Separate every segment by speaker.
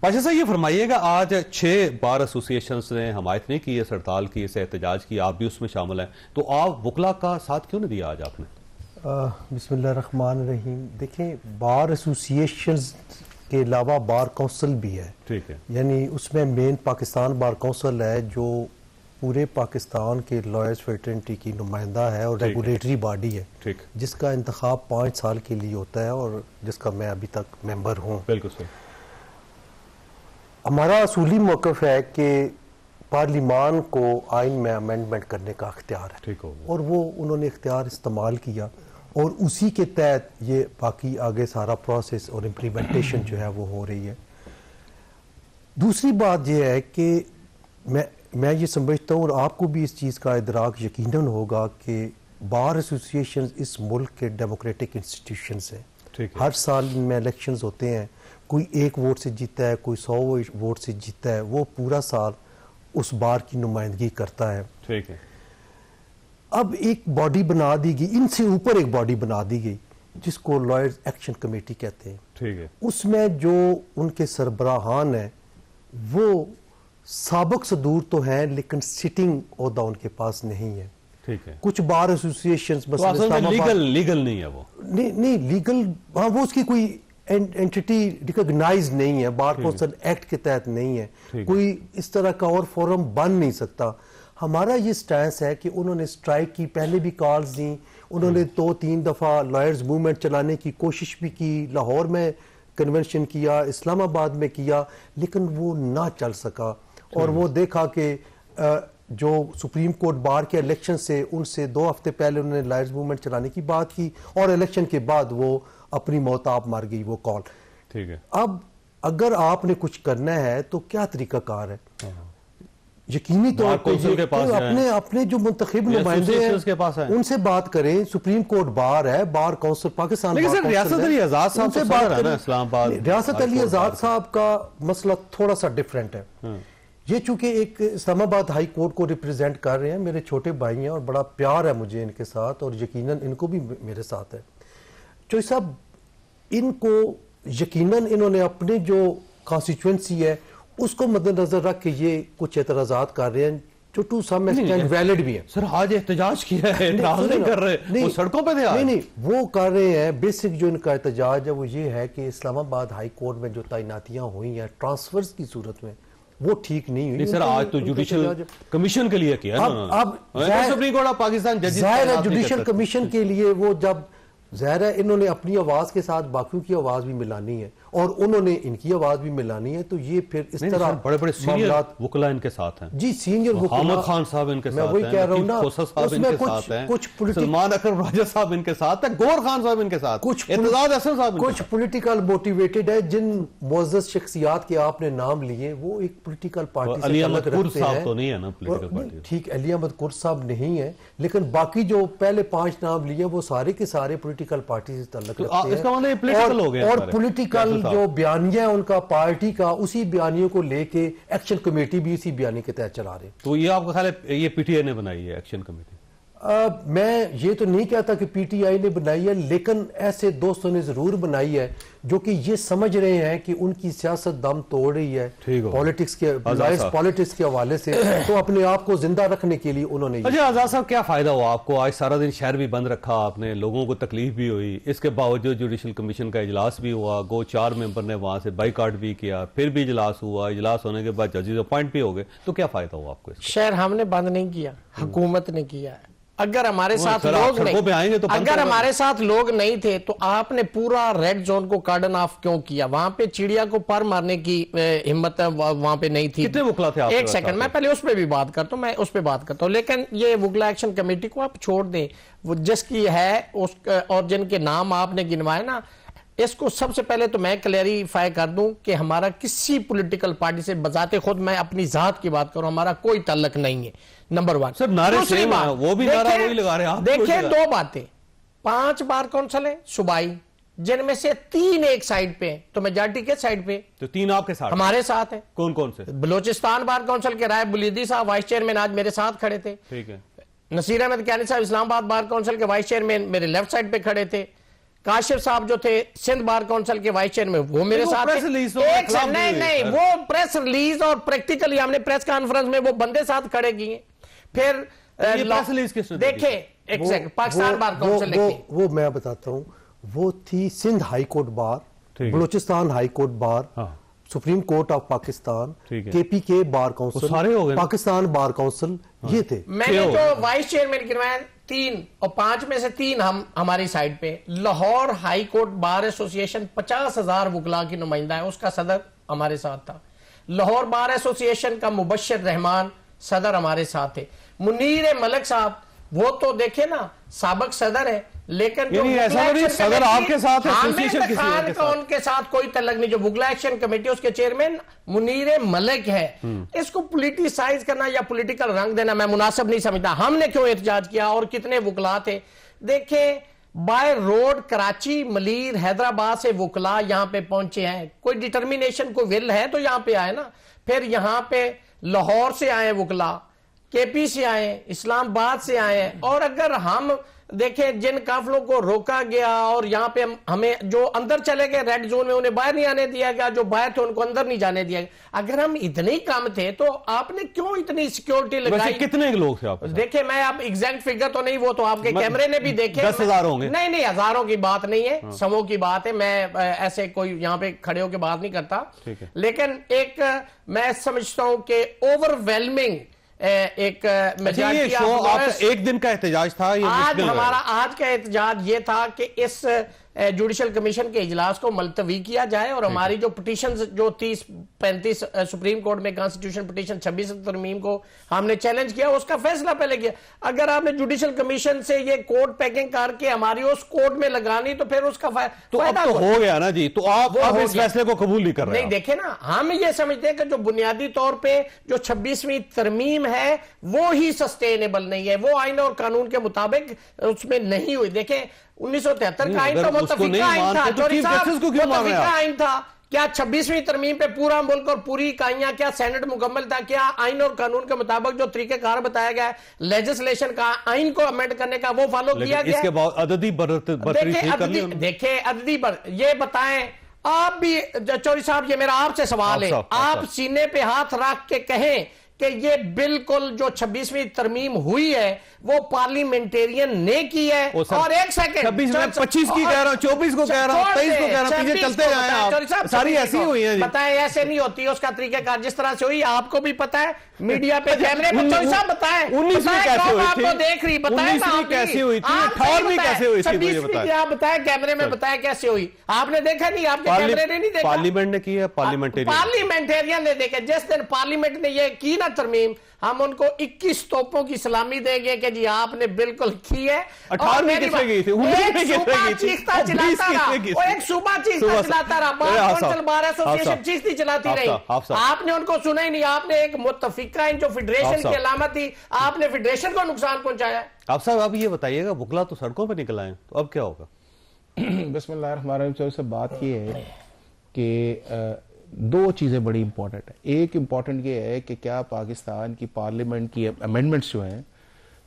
Speaker 1: بادشاہ صاحب یہ فرمائیے گا، آج 6 بار ایسوسیشنز نے حمایت نہیں کی، اس ہڑتال کی، اس احتجاج کی، آپ بھی اس میں شامل ہیں، تو آپ وکلا کا ساتھ کیوں نہیں دیا آج آپ نے؟
Speaker 2: بسم اللہ الرحمن الرحیم. دیکھیں، بار ایسوسیشنز کے علاوہ بار کونسل بھی ہے.
Speaker 1: ٹھیک ہے.
Speaker 2: یعنی اس میں مین پاکستان بار کونسل ہے جو پورے پاکستان کے لائرز فریٹرنٹی کی نمائندہ ہے اور ریگولیٹری باڈی ہے، جس کا انتخاب 5 سال کے لیے ہوتا ہے اور جس کا میں ابھی تک ممبر ہوں.
Speaker 1: بالکل صحیح.
Speaker 2: ہمارا اصولی موقف ہے کہ پارلیمان کو آئین میں امینڈمنٹ کرنے کا اختیار ہے، اور وہ انہوں نے اختیار استعمال کیا، اور اسی کے تحت یہ باقی آگے سارا پروسیس اور امپلیمنٹیشن جو ہے وہ ہو رہی ہے. دوسری بات یہ ہے کہ میں یہ سمجھتا ہوں، اور آپ کو بھی اس چیز کا ادراک یقیناً ہوگا، کہ بار ایسوسیشنز اس ملک کے ڈیموکریٹک انسٹیٹیوشنز ہیں. ہر سال ان میں الیکشنز ہوتے ہیں، کوئی 1 ووٹ سے جیتا ہے، کوئی 100 ووٹ سے جیتا ہے، وہ پورا سال اس بار کی نمائندگی کرتا ہے.
Speaker 1: ٹھیک ہے.
Speaker 2: اب ایک باڈی بنا دی گئی، ان سے اوپر ایک باڈی بنا دی گئی جس کو لائرز ایکشن کمیٹی کہتے ہیں.
Speaker 1: ٹھیک ہے.
Speaker 2: اس میں جو ان کے سربراہان ہیں وہ سابق صدور تو ہیں، لیکن سٹنگ عہدہ ان کے پاس نہیں ہے.
Speaker 1: ٹھیک ہے.
Speaker 2: کچھ بار ایسوسیشنز
Speaker 1: لیگل نہیں ہے وہ،
Speaker 2: نہیں لیگل، ہاں وہ اس کی کوئی اینٹی ریکگنائز نہیں ہے، بار کونسل ایکٹ کے تحت نہیں ہے، کوئی اس طرح کا اور فورم بن نہیں سکتا. ہمارا یہ سٹینس ہے کہ انہوں نے سٹرائک کی، پہلے بھی کالز دیں، انہوں نے 2-3 دفعہ لائرز موومنٹ چلانے کی کوشش بھی کی، لاہور میں کنونشن کیا، اسلام آباد میں کیا، لیکن وہ نہ چل سکا. اور وہ دیکھا کہ جو سپریم کورٹ بار کے الیکشن سے ان سے 2 ہفتے پہلے انہوں نے لائرز موومنٹ چلانے کی بات کی، اور الیکشن کے بعد وہ اپنی موت آپ مار گئی وہ کال.
Speaker 1: ٹھیک ہے.
Speaker 2: اب اگر آپ نے کچھ کرنا ہے تو کیا طریقہ کار ہے؟ یقینی طور پر اپنے جو منتخب نمائندے ہیں ان سے بات کریں. سپریم کورٹ بار ہے، بار کونسل پاکستان،
Speaker 1: ریاست علی آزاد صاحب سے بات کریں. اسلام آباد
Speaker 2: ریاست علی آزاد صاحب کا مسئلہ تھوڑا سا ڈیفرنٹ ہے. یہ چونکہ ایک اسلام آباد ہائی کورٹ کو ریپریزنٹ کر رہے ہیں، میرے چھوٹے بھائی ہیں اور بڑا پیار ہے مجھے ان کے ساتھ، اور یقیناً ان کو بھی میرے ساتھ ہے. چوہی صاحب، ان کو یقیناً انہوں نے اپنے جو کانسٹیچوئنسی ہے اس کو مد نظر رکھ کے یہ کچھ اعتراضات کر رہے ہیں جو ٹو سم ایکسٹینٹ ویلڈ بھی ہیں.
Speaker 1: سر آج احتجاج کیا ہے، اعتراض نہیں کر رہے، وہ سڑکوں پہ تھے.
Speaker 2: نہیں وہ کر رہے ہیں. بیسک جو ان کا احتجاج ہے وہ یہ ہے کہ اسلام آباد ہائی کورٹ میں جو تعیناتیاں ہوئی ہیں ٹرانسفرز کی صورت میں، وہ ٹھیک نہیں ہوئی.
Speaker 1: سر آج تو جوڈیشل کمیشن کے لیے کیا،
Speaker 2: اب
Speaker 1: سپریم کورٹ آف پاکستان ججز
Speaker 2: ظاہر ہے جوڈیشل کمیشن کے لیے وہ جب ظاہر ہے انہوں نے اپنی آواز کے ساتھ باقیوں کی آواز بھی ملانی ہے، اور انہوں نے ان کی آواز بھی ملانی ہے، تو یہ پھر اس طرح
Speaker 1: بڑے بڑے سینئر وکلا ان کے ساتھ ہیں.
Speaker 2: جی سینئر وکلا،
Speaker 1: حامد خان صاحب ان کے ساتھ ہیں،
Speaker 2: میں وہی کہہ رہا ہوں نا،
Speaker 1: صاحب ان کے ساتھ ہیں، سلمان اکرم راجہ صاحب ان کے ساتھ ہیں، گور خان صاحب ان کے ساتھ، اعتزاز احسن صاحب،
Speaker 2: کچھ پولیٹیکل موٹیویٹڈ ہے. جن معزز شخصیات کے آپ نے نام لیے وہ ایک پولیٹیکل پارٹی سے تعلق رکھتے ہیں.
Speaker 1: تو نہیں ہے نا پولیٹیکل پارٹی.
Speaker 2: ٹھیک، علی احمد قرد صاحب نہیں ہے، لیکن باقی جو پہلے 5 نام لیے وہ سارے کے سارے پولیٹیکل پارٹی سے تعلق رکھتے ہیں. اور پولیٹیکل جو بیانیہ ہے ان کا پارٹی کا، اسی بیانیوں کو لے کے ایکشن کمیٹی بھی اسی بیانی کے تحت چلا رہے.
Speaker 1: تو یہ آپ کا خیال ہے یہ پی ٹی آئی نے بنائی ہے ایکشن کمیٹی؟
Speaker 2: میں یہ تو نہیں کہتا کہ پی ٹی آئی نے بنائی ہے، لیکن ایسے دوستوں نے ضرور بنائی ہے جو کہ یہ سمجھ رہے ہیں کہ ان کی سیاست دم توڑ رہی ہے پالیٹکس کے حوالے سے، تو اپنے آپ کو زندہ رکھنے کے لیے انہوں نے.
Speaker 1: اچھا آزاد صاحب، کیا فائدہ ہوا آپ کو؟ آج سارا دن شہر بھی بند رکھا آپ نے، لوگوں کو تکلیف بھی ہوئی، اس کے باوجود جوڈیشل کمیشن کا اجلاس بھی ہوا، 4 ممبر نے وہاں سے بائیکاٹ بھی کیا، پھر بھی اجلاس ہوا، اجلاس ہونے کے بعد ججز اپوائنٹ بھی ہو گئے، تو کیا فائدہ ہوا آپ کو؟
Speaker 3: شہر ہم نے بند نہیں کیا، حکومت نے کیا ہے. اگر ہمارے ساتھ لوگ نہیں تھے تو آپ نے پورا ریڈ زون کو کارڈن آف کیوں کیا؟ وہاں پہ چڑیا کو پر مارنے کی ہمت وہاں پہ نہیں تھی.
Speaker 1: کتنے وکلا تھے آپ؟
Speaker 3: ایک سیکنڈ، میں پہلے اس پہ بھی بات کرتا ہوں، لیکن یہ وکلا ایکشن کمیٹی کو آپ چھوڑ دیں، وہ جس کی ہے اور جن کے نام آپ نے گنوائے نا، اس کو سب سے پہلے تو میں کلیریفائی کر دوں کہ ہمارا کسی پولیٹیکل پارٹی سے بذات خود، میں اپنی ذات کی بات کروں، ہمارا کوئی تعلق نہیں ہے. نمبر 1. دوسری بات،
Speaker 1: وہ بھی نعرہ وہی لگا رہے ہیں.
Speaker 3: دیکھیں 2 باتیں، 5 بار کونسل ہیں صوبائی، جن میں سے 3 ایک سائڈ پہ ہیں، تو میجارٹی کے سائڈ پہ،
Speaker 1: تو 3 آپ کے ساتھ
Speaker 3: ہمارے ساتھ ہیں.
Speaker 1: کون سے؟
Speaker 3: بلوچستان بار کونسل کے رائے بلیدی صاحب وائس چیئرمین آج میرے ساتھ کھڑے تھے.
Speaker 1: ٹھیک ہے.
Speaker 3: نصیر احمد کیانی صاحب اسلام آباد بار کونسل کے وائس چیئرمین میرے لیفٹ سائڈ پہ کھڑے تھے. کاشف صاحب جو تھے سندھ بار کونسل کے وائس چیئرمین وہ میرے ساتھ نہیں وہ پریس ریلیز اور پریکٹیکلی ہم نے پریس کانفرنس میں وہ بندے ساتھ کھڑے کیے ہیں. پھر دیکھیں ایک سیکنڈ پاکستان بار کونسل نے
Speaker 2: وہ میں بتاتا ہوں وہ تھی Sindh high court bar, Balochistan high court bar, supreme court of Pakistan, کے پی کے bar council, Pakistan bar council, یہ تھے.
Speaker 3: میں نے جو وائس چیئرمین گنوائے 3 اور 5 میں سے 3 ہماری سائڈ پہ. لاہور ہائی کورٹ بار ایسوسی ایشن 50,000 وکلاء کی نمائندہ ہے, اس کا صدر ہمارے ساتھ تھا. لاہور بار ایسوسی ایشن کا مبشر رحمان صدر ہمارے ساتھ تھے. منیر ملک صاحب وہ تو دیکھیں نا سابق صدر ہے, لیکن جو
Speaker 1: صدر آپ کے ساتھ ہے,
Speaker 3: حامد خان کا ان کے ساتھ کوئی تعلق نہیں. جو وکلا ایکشن کمیٹی اس کے چیئرمین منیر ملک ہے. اس کو پولیٹیسائز کرنا یا پولیٹیکل رنگ دینا میں مناسب نہیں سمجھتا. ہم نے کیوں احتجاج کیا اور کتنے وکلا تھے؟ دیکھیں بائی روڈ کراچی, ملیر, حیدرآباد سے وکلا یہاں پہ پہنچے ہیں. کوئی ڈٹرمینیشن کوئی ول ہے تو یہاں پہ آئے نا. پھر یہاں پہ لاہور سے آئے وکلا, کے پی سے آئے, اسلام آباد سے آئے. اور اگر ہم دیکھیں جن قافلوں کو روکا گیا اور یہاں پہ ہمیں جو اندر چلے گئے ریڈ زون میں انہیں باہر نہیں آنے دیا گیا, جو باہر تھے ان کو اندر نہیں جانے دیا گیا. اگر ہم اتنے کم تھے تو آپ نے کیوں اتنی سیکیورٹی لگائی؟
Speaker 1: کتنے لوگ تھے آپ؟
Speaker 3: دیکھیں میں اب ایگزیکٹ فگر تو نہیں, وہ تو آپ کے کیمرے نے بھی دیکھے.
Speaker 1: 10,000 ہوں گے.
Speaker 3: نہیں ہزاروں کی بات نہیں ہے, سووں کی بات ہے. میں ایسے کوئی یہاں پہ کھڑے ہو کے بات نہیں کرتا, لیکن ایک میں سمجھتا ہوں کہ اوور ویلمنگ ایک میجارٹی.
Speaker 1: ایک دن کا احتجاج تھا
Speaker 3: ہمارا آج کا احتجاج یہ تھا کہ اس جوڈیشل کمیشن کے اجلاس کو ملتوی کیا جائے اور ہماری جو پٹیشنز جو 30-35 سپریم کورٹ میں کانسٹیٹیوشن پٹیشن 26 ترمیم کو ہم نے چیلنج کیا, اس کا فیصلہ پہلے کیا. اگر آپ نے جوڈیشل کمیشن سے یہ کوڈ پیکنگ کر کے ہماری اس کوڈ میں لگانی تو پھر اس کا
Speaker 1: فائدہ تو ہو گیا نا جی. تو آپ اس فیصلے کو قبول نہیں کر رہے.
Speaker 3: نہیں دیکھیں نا, ہم یہ سمجھتے ہیں کہ جو بنیادی طور پہ جو 26ویں ترمیم ہے وہ ہی سسٹینیبل نہیں ہے, وہ آئین اور قانون کے مطابق اس میں نہیں ہوئی. دیکھیں 1973 کا آئین تو متفقہ آئین تھا, چوری صاحب متفقہ آئین تھا. کیا 26ویں ترمیم پہ پورا ملک اور پوری اکائیاں کیا سینٹ مکمل تھا؟ کیا آئین اور قانون کے مطابق جو طریقہ کار بتایا گیا ہے لیجسلیشن کا, آئین کو امینڈ کرنے کا, وہ فالو کیا گیا؟
Speaker 1: اس کے بعد عددی برتری
Speaker 3: دیکھیں عددی یہ بتائیں آپ بھی. چوری صاحب یہ میرا آپ سے سوال ہے, آپ سینے پہ ہاتھ رکھ کے کہیں کہ یہ بالکل جو 26ویں ترمیم ہوئی ہے وہ پارلیمنٹیرین نے کی ہے. اور ایک سیکنڈ
Speaker 1: 25 کی کہہ رہا ہوں, 24 کو کہہ رہا ہوں, 23 کو کہہ رہا ہوں, پیچھے چلتے جائیں آپ. ساری ایسی ہوئی ہیں.
Speaker 3: بتائیں ایسے نہیں ہوتی, اس کا طریقہ کار جس طرح سے ہوئی آپ کو بھی پتا ہے, میڈیا پہ کیمرے پہ. چوری صاحب بتائیں
Speaker 1: 19ویں کیسے ہوئی تھی,
Speaker 3: آپ کو دیکھ رہی, بتائیں
Speaker 1: 19ویں کیسے ہوئی تھی, 18ویں کیسے ہوئی تھی, مجھے بتائیں.
Speaker 3: آپ بتائیں کیمرے میں بتائیں کیسے ہوئی. آپ نے دیکھا نہیں, آپ کے کیمرے نے نہیں دیکھا.
Speaker 1: پارلیمنٹ نے کی ہے,
Speaker 3: پارلیمنٹیرین نے دیکھا. جس دن پارلیمنٹ نے یہ کی نا ترمیم, ہم ان کو 21 توپوں کی سلامی دیں گے کہ جی آپ نے بالکل کی ہے.
Speaker 1: 18ویں کس سے گئی تھی, 19ویں کس سے گئی تھی,
Speaker 3: ایک صوبہ چیختا چلاتا رہا, بار کونسل بار ایسوسیشن چیختی چلاتی رہی. آپ نے ان کو سنا ہی نہیں. آپ نے ایک متفقہ جو فیڈریشن کی علامت تھی, آپ نے فیڈریشن کو نقصان پہنچایا.
Speaker 1: آپ صاحب اب یہ بتائیے گا وکلا تو سڑکوں پہ نکل آئے, تو اب کیا ہوگا؟
Speaker 4: بسم اللہ الرحمن الرحیم. سے بات یہ ہے کہ 2 چیزیں بڑی امپورٹنٹ ہیں. ایک امپورٹنٹ یہ ہے کہ کیا پاکستان کی پارلیمنٹ کی امینڈمنٹس جو ہیں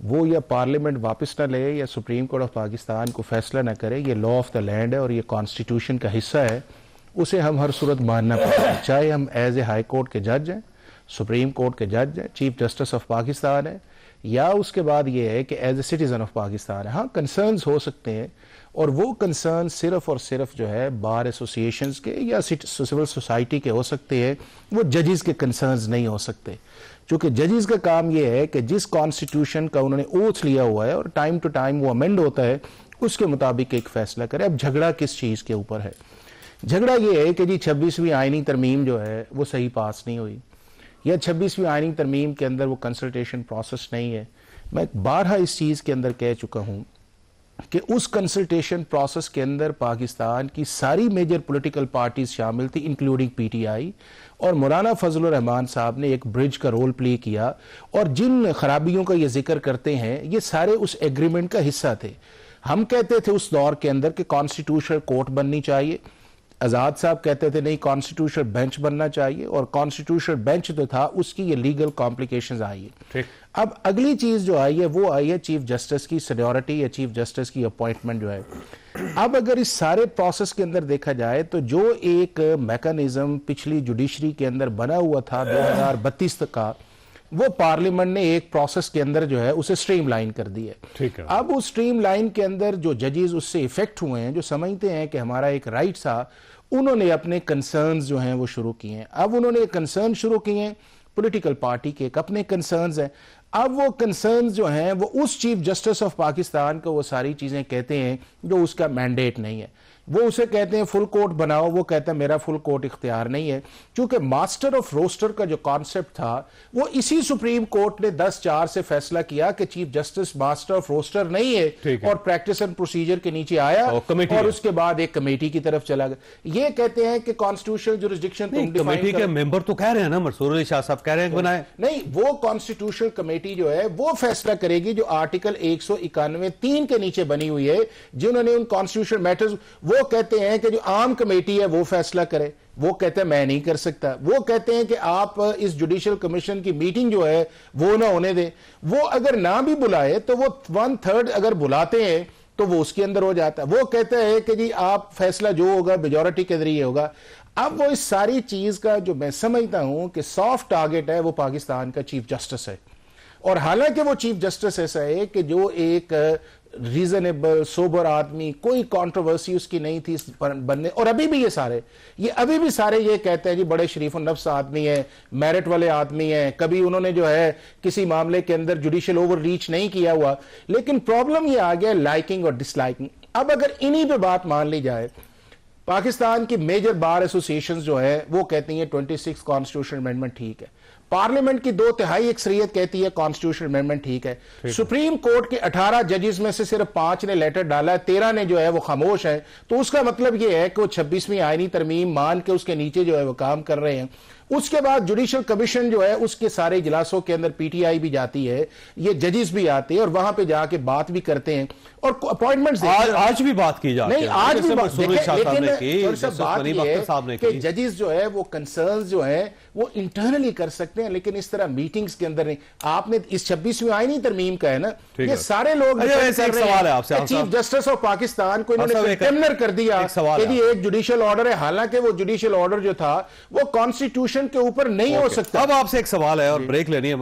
Speaker 4: وہ یا پارلیمنٹ واپس نہ لے یا سپریم کورٹ آف پاکستان کو فیصلہ نہ کرے. یہ لا آف دا لینڈ ہے اور یہ کانسٹیٹیوشن کا حصہ ہے, اسے ہم ہر صورت ماننا پڑتا ہے, چاہے ہم ایز اے ہائی کورٹ کے جج ہیں, سپریم کورٹ کے جج ہیں, چیف جسٹس آف پاکستان ہیں, یا اس کے بعد یہ ہے کہ as a citizen of Pakistan ہے. ہاں کنسرنز ہو سکتے ہیں, اور وہ کنسرن صرف اور صرف جو ہے بار ایسوسیشنز کے یا سول سوسائٹی کے ہو سکتے ہیں, وہ ججز کے کنسرنز نہیں ہو سکتے. چونکہ ججز کا کام یہ ہے کہ جس کانسٹیٹیوشن کا انہوں نے اوتھ لیا ہوا ہے اور ٹائم ٹو ٹائم وہ امینڈ ہوتا ہے, اس کے مطابق ایک فیصلہ کرے. اب جھگڑا کس چیز کے اوپر ہے؟ جھگڑا یہ ہے کہ جی 26ویں آئینی ترمیم جو ہے وہ صحیح پاس نہیں ہوئی, یا 26ویں آئینی ترمیم کے اندر وہ کنسلٹیشن پروسیس نہیں ہے. میں بارہا اس چیز کے اندر کہہ چکا ہوں کہ اس کنسلٹیشن پروسیس کے اندر پاکستان کی ساری میجر پولیٹیکل پارٹیز شامل تھی, انکلوڈنگ پی ٹی آئی, اور مولانا فضل الرحمان صاحب نے ایک برج کا رول پلے کیا, اور جن خرابیوں کا یہ ذکر کرتے ہیں یہ سارے اس ایگریمنٹ کا حصہ تھے. ہم کہتے تھے اس دور کے اندر کہ کانسٹیٹیوشنل کورٹ بننی چاہیے, آزاد صاحب کہتے تھے نہیں کانسٹیٹیوشنل بینچ بننا چاہیے, اور کانسٹیٹیوشنل بینچ جو تھا اس کی یہ لیگل کمپلیکیشنز آئی ہے. اب اگلی چیز جو آئی ہے وہ آئی ہے چیف جسٹس کی سینیورٹی یا چیف جسٹس کی اپوائنٹمنٹ جو ہے. اب اگر اس سارے پروسیس کے اندر دیکھا جائے تو جو ایک میکانزم پچھلی جوڈیشری کے اندر بنا ہوا تھا 2032 تک کا, وہ پارلیمنٹ نے ایک پروسیس کے اندر جو ہے اسے سٹریم لائن کر دی ہے. اب اس سٹریم لائن کے اندر جو ججز اس سے افیکٹ ہوئے ہیں, جو سمجھتے ہیں کہ ہمارا ایک رائٹ تھا, انہوں نے اپنے کنسرنز جو ہیں وہ شروع کیے ہیں. اب انہوں نے کنسرن شروع کیے ہیں, پولیٹیکل پارٹی کے ایک اپنے کنسرنز ہیں. اب وہ کنسرنز جو ہیں وہ اس چیف جسٹس آف پاکستان کو وہ ساری چیزیں کہتے ہیں جو اس کا مینڈیٹ نہیں ہے. وہ اسے کہتے ہیں فل کورٹ بناؤ, وہ کہتا ہے میرا فل کورٹ اختیار نہیں ہے. چونکہ ماسٹر آف روسٹر کا جو کانسیپٹ تھا وہ اسی سپریم کورٹ نے 10-4 سے فیصلہ کیا کہ chief justice master of roster نہیں ہے, اور پریکٹس اینڈ پروسیجر کے نیچے آیا اور اس کے بعد ایک کمیٹی کی طرف چلا گیا. یہ کہتے ہیں کہ کانسٹیٹیوشنل جورسڈکشن
Speaker 1: کمیٹی کے ممبر تو کہہ رہے ہیں نا, منصور علی شاہ صاحب کہہ رہے ہیں کہ بنائے
Speaker 4: نہیں, وہ کانسٹیٹیوشنل کمیٹی جو ہے وہ فیصلہ کرے گی جو آرٹیکل 191(3) کے نیچے بنی ہوئی ہے, جنہوں نے ان کانسٹیٹیوشنل میٹرز. وہ کہتے ہیں کہ جو عام کمیٹی ہے وہ فیصلہ کرے, وہ کہتے ہیں میں نہیں کر سکتا. وہ کہتے ہیں کہ آپ اس جوڈیشل کمیشن کی میٹنگ جو ہے وہ نہ ہونے دیں. وہ اگر نہ بھی بلائے تو وہ 1/3 اگر بلاتے ہیں تو وہ اس کے اندر ہو جاتا ہے. وہ کہتا ہے کہ جی آپ فیصلہ جو ہوگا میجورٹی کے ذریعے ہوگا. اب وہ اس ساری چیز کا جو میں سمجھتا ہوں کہ سافٹ ٹارگٹ ہے وہ پاکستان کا چیف جسٹس ہے. اور حالانکہ وہ چیف جسٹس ایسا ہے کہ جو ایک ریزنیبل سوبر آدمی, کوئی کانٹروورسی اس کی نہیں تھی بننے, اور ابھی بھی یہ سارے یہ کہتے ہیں جی بڑے شریف النفس آدمی ہیں, میرٹ والے آدمی ہیں, کبھی انہوں نے جو ہے کسی معاملے کے اندر جوڈیشل اوور ریچ نہیں کیا ہوا. لیکن پرابلم یہ آ گیا لائکنگ اور ڈس لائکنگ. اب اگر انہی پہ بات مان لی جائے, پاکستان کی میجر بار ایسوسیشنز جو ہے وہ کہتی ہیں 26 کانسٹیٹیوشنل امینڈمنٹ ٹھیک ہے. پارلیمنٹ کی 2/3 اکثریت کہتی ہے کانسٹیٹیوشنل امینڈمنٹ ٹھیک ہے. سپریم کورٹ کے 18 ججز میں سے صرف 5 نے لیٹر ڈالا ہے, 13 نے جو ہے وہ خاموش ہیں. تو اس کا مطلب یہ ہے کہ وہ 26ویں آئینی ترمیم مان کے اس کے نیچے جو ہے وہ کام کر رہے ہیں. اس کے بعد جوڈیشل کمیشن جو ہے اس کے سارے اجلاسوں کے اندر پی ٹی آئی بھی جاتی ہے, یہ ججز بھی آتے ہیں اور وہاں پہ جا کے بات بھی کرتے ہیں, اور اپوائنٹمنٹس
Speaker 1: آج بھی بات کی جاتی ہے.
Speaker 4: نہیں, آج بھی بات ہے کہ ججز جو ہے وہ کنسرنز جو ہے وہ انٹرنلی کر سکتے ہیں, لیکن اس طرح میٹنگز کے اندر نہیں. آپ نے اس 26ویں آئینی ترمیم کا ہے نا, یہ سارے لوگ چیف جسٹس آف پاکستان کو انہوں نے کنڈمن کر دیا کہ یہ ایک جوڈیشل آرڈر ہے, حالانکہ وہ جوڈیشل آرڈر جو تھا وہ کانسٹیٹیوشن کے اوپر نہیں ہو سکتا.
Speaker 1: اب آپ سے ایک سوال ہے اور بریک لینی ہے.